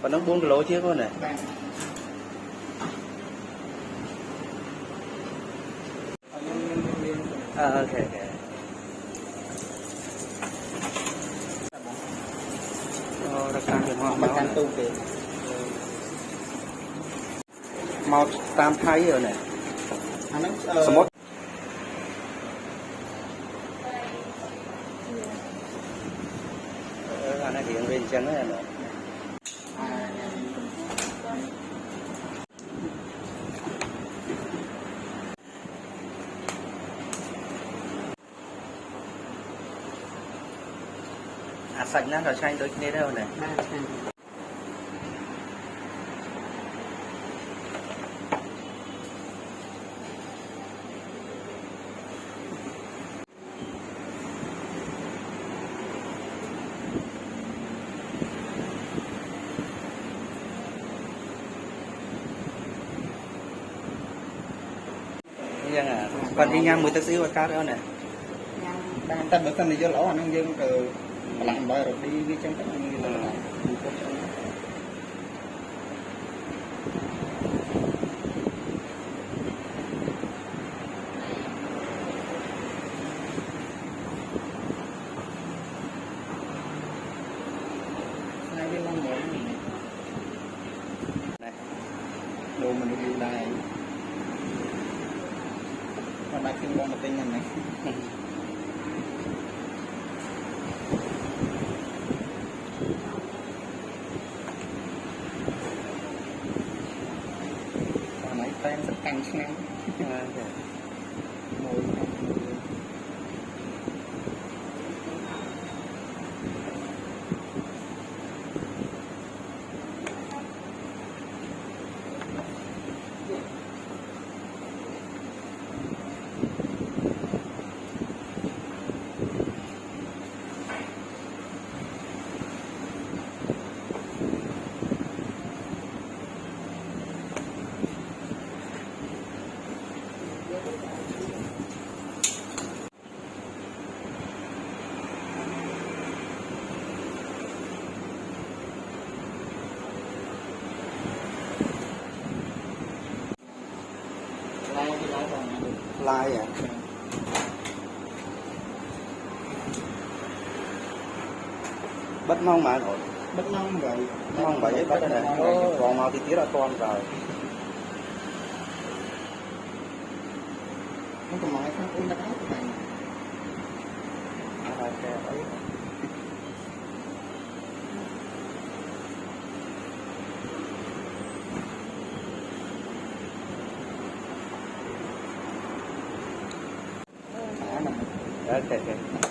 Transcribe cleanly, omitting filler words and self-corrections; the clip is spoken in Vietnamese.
Còn nó 4 kg chứ con này. Ok. Ra càng được hoa máu tu kì màu tam thái rồi này. Sớm mốt anh ấy hiện bên chân này nữa. Sạch nó rồi xanh tới kia đâu này. Dân à, còn đi nhang 10 taxi qua cá đó nè. Đang ta bữa thân đi vô lỗ anh không dân từ làm bài rồi đi trong cái như là hai cái lông này đồ mình đi này và đặt cái bông một tinh này. Fan rất căng ngang. Lai à. Bắt mong mà rồi. Bắt mong vậy. Mong vậy bắt này. Còn màu thì tía là con rồi. Nó còn mãi không uống đất áo của này. Okay.